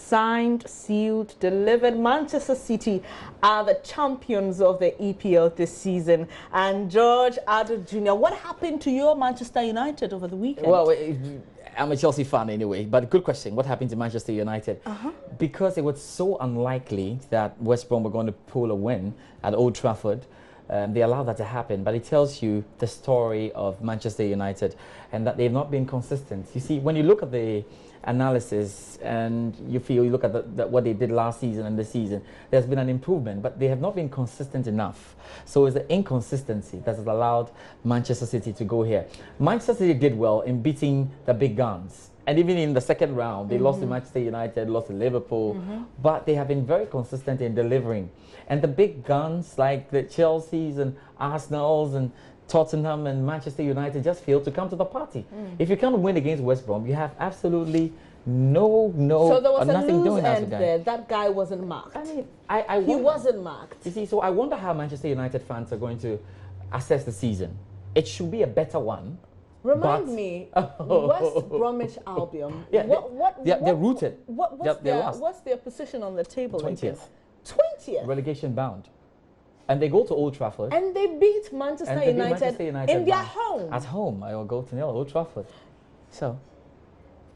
signed, sealed, delivered. Manchester City are the champions of the EPL this season. And George Addo Jr., what happened to your Manchester United over the weekend? Well, I'm a Chelsea fan anyway, but good question. What happened to Manchester United? Because it was so unlikely that West Brom were going to pull a win at Old Trafford. They allowed that to happen, but it tells you the story of Manchester United and that they've not been consistent. You see, when you look at the analysis and you look at what they did last season and this season, there's been an improvement, but they have not been consistent enough. So it's the inconsistency that has allowed Manchester City to go here. Manchester City did well in beating the big guns. And even in the second round, they lost to Manchester United, lost to Liverpool, but they have been very consistent in delivering. And the big guns like the Chelseas and Arsenals and Tottenham and Manchester United just failed to come to the party. If you can't win against West Brom, you have absolutely no, so there was nothing a doing loose end there. That guy wasn't marked. I mean, he wasn't marked. You see, so I wonder how Manchester United fans are going to assess the season. It should be a better one. Remind me, West Bromwich Albion. Yeah, they're rooted. What's their position on the table? 20th. 20th. Relegation bound. And they go to Old Trafford. And they beat Manchester United in their home. At home. I will go to Old Trafford. So,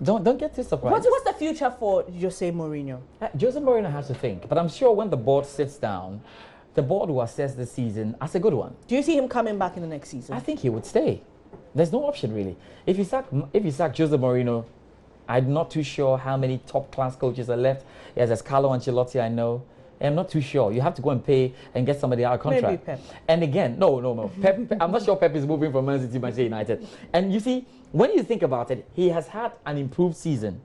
don't get too surprised. What's the future for Jose Mourinho? Jose Mourinho has to think. But I'm sure when the board sits down, the board will assess the season as a good one. Do you see him coming back in the next season? I think he would stay. There's no option really. If you sack Jose Mourinho, I'm not too sure how many top-class coaches are left. Yes, there's Carlo Ancelotti, I know. I'm not too sure. You have to go and pay and get somebody out of contract. Maybe Pep. And again, no. Pep, I'm not sure Pep is moving from Man City to Manchester United. And you see, when you think about it, he has had an improved season.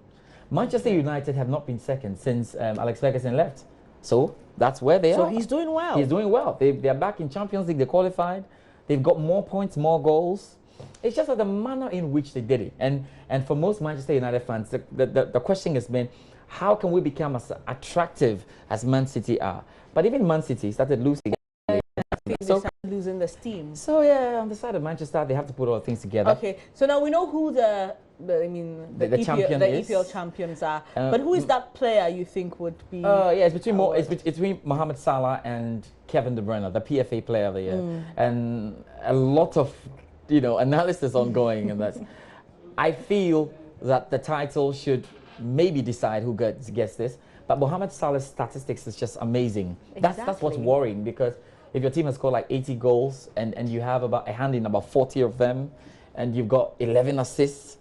Manchester United have not been second since Alex Ferguson left. So that's where they are. So he's doing well. He's doing well. They're back in Champions League. They qualified. They've got more points, more goals. It's just that the manner in which they did it. And for most Manchester United fans, the question has been, how can we become as attractive as Man City are? But even Man City started losing. I think they started losing the steam. So yeah, on the side of Manchester, they have to put all things together. Okay, so now we know who the EPL champions are. But who is that player you think would be? Yeah, it's between Mohamed Salah and Kevin De Bruyne, the PFA Player of the Year, and a lot of analysis ongoing, and that's. I feel that the title should maybe decide who gets this, but Mohamed Salah's statistics is just amazing. Exactly. That's what's worrying, because if your team has scored like 80 goals and you have about a hand in about 40 of them, and you've got 11 assists,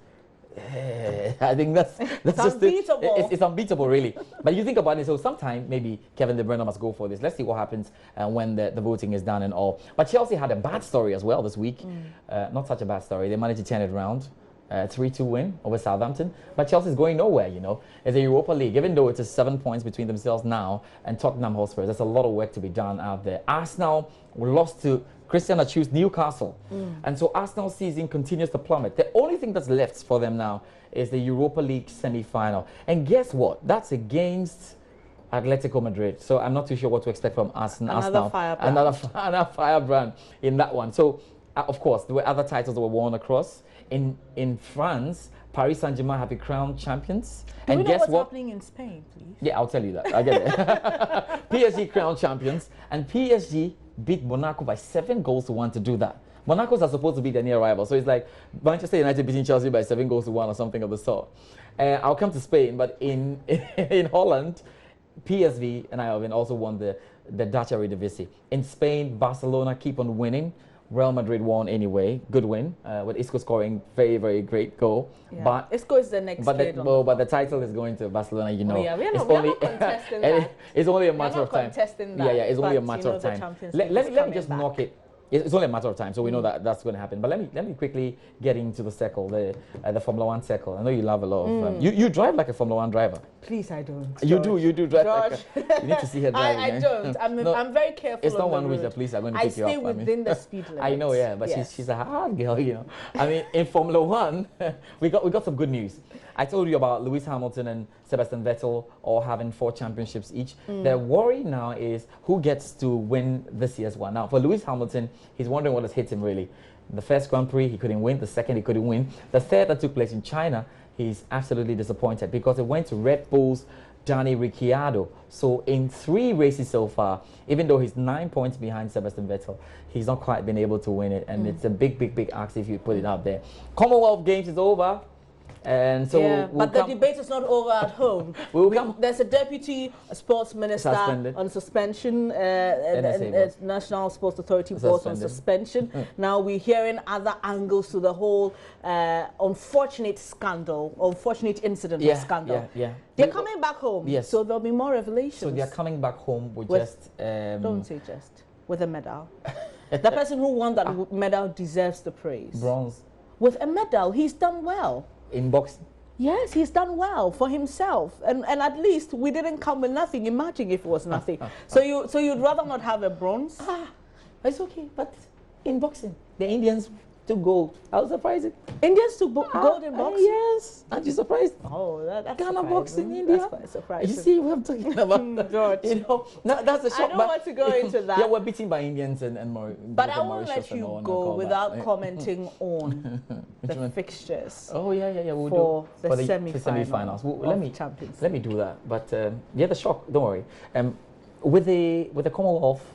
I think that's just unbeatable. It's unbeatable, really. But you think about it, so sometime maybe Kevin De Bruyne must go for this. Let's see what happens when the voting is done and all. But Chelsea had a bad story as well this week. Not such a bad story. They managed to turn it around. 3-2 win over Southampton, but Chelsea's going nowhere. It's a Europa League, even though it's 7 points between themselves now and Tottenham Hotspur. There's a lot of work to be done out there. Arsenal lost to Christian Achu's Newcastle, and so Arsenal's season continues to plummet. The only thing that's left for them now is the Europa League semi-final, and guess what? That's against Atletico Madrid. So I'm not too sure what to expect from Arsenal. Another firebrand in that one. So of course there were other titles that were won across. In France, Paris Saint-Germain have been crowned champions. Do we know what's happening in Spain, please? Yeah, I'll tell you that. I get it. PSG crowned champions, and PSG beat Monaco by 7-1 to do that. Monaco's are supposed to be their near rival, so it's like Manchester United beating Chelsea by 7-1 or something of the sort. I'll come to Spain, but in Holland, PSV and Eindhoven also won the Dutch Eredivisie. In Spain, Barcelona keep on winning. Real Madrid won anyway, good win, with Isco scoring very, very great goal. Yeah. But Isco is the next but the title is going to Barcelona, Yeah, we're not contesting that. It's only a matter of time. Yeah, it's only a matter of time. Let me just knock it. It's only a matter of time, so we know that that's going to happen. But let me quickly get into the circle, the Formula One circle. I know you love a lot of. You drive like a Formula One driver. Please, I don't. You do drive. George. You need to see her driving. I don't. I'm very careful. It's not one which the police are going to pick you up. I stay within the speed limit. I know, yeah, but she's a hard girl, I mean, in Formula One, we got some good news. I told you about Lewis Hamilton and Sebastian Vettel all having 4 championships each. The worry now is who gets to win this year's one. Now, for Lewis Hamilton, he's wondering what has hit him, really. The first Grand Prix, he couldn't win. The second, he couldn't win. The third that took place in China, he's absolutely disappointed because it went to Red Bull's Danny Ricciardo. So in 3 races so far, even though he's 9 points behind Sebastian Vettel, he's not quite been able to win it. And it's a big ask if you put it out there. Commonwealth Games is over. And so but the debate is not over at home. There's a deputy sports minister on suspension, National Sports Authority board on suspension. Now we're hearing other angles to the whole unfortunate scandal, unfortunate incident or scandal. They're coming back home, so there'll be more revelations. So they're coming back home with just... don't say just, with a medal. The person who won that medal deserves the praise. Bronze. With a medal, he's done well. In boxing? Yes, he's done well for himself, and at least we didn't come with nothing. Imagine if it was nothing. So you'd rather not have a bronze? It's okay, but in boxing, the Indians took gold. I was surprised. Indians took gold in boxing? Yes. Aren't you surprised? Oh, that's Ghana boxing, India. That's quite surprising. You see what I'm talking about? George. You know, no, that's a shock. I don't want to go into that. Yeah, we're beaten by Indians and more. But I won't let you go without commenting on the fixtures. Oh yeah. We'll for do the semi-finals. Let me do that. But the shock. Don't worry. With the Commonwealth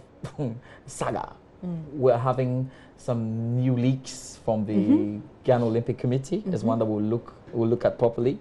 saga, we're having some new leaks from the Ghana Olympic Committee. Is one that we'll look at properly,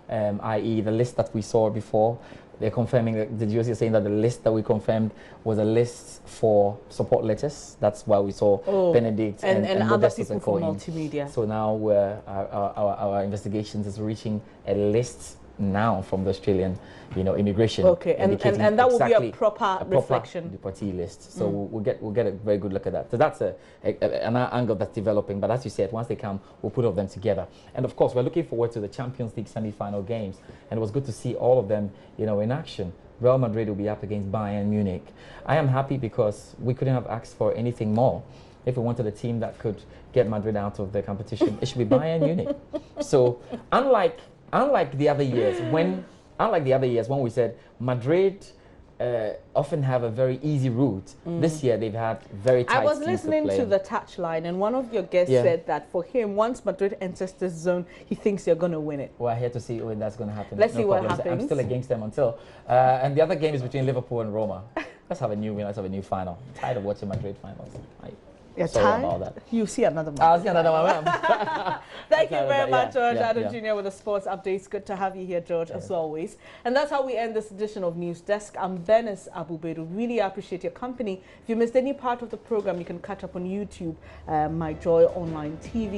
i.e. the list that we saw before. They're confirming that the GOC is saying that the list that we confirmed was a list for support letters. That's why we saw Benedict and other people from multimedia. So now our investigations is reaching a list now from the Australian, immigration. Okay, and that will be a proper reflection. The party list. So we'll get a very good look at that. So that's an angle that's developing. But as you said, once they come, we'll put all of them together. And of course, we're looking forward to the Champions League semi-final games. And it was good to see all of them, in action. Real Madrid will be up against Bayern Munich. I am happy because we couldn't have asked for anything more. If we wanted a team that could get Madrid out of the competition, it should be Bayern Munich. So unlike the other years when we said Madrid often have a very easy route, this year they've had very tight. I was listening to the touchline, and one of your guests said that for him, once Madrid enters this zone, he thinks they're going to win it. We're here to see when that's going to happen. Let's see what happens. I'm still against them until. And the other game is between Liverpool and Roma. Let's have a new win. Let's have a new final. I'm tired of watching Madrid finals. Sorry about that. You see another one. I'll see another one. Thank you very much, George Adam Jr. with the sports updates. Good to have you here, George, as always. And that's how we end this edition of News Desk. I'm Venice Abubedu. Really appreciate your company. If you missed any part of the program, you can catch up on YouTube, My Joy Online TV.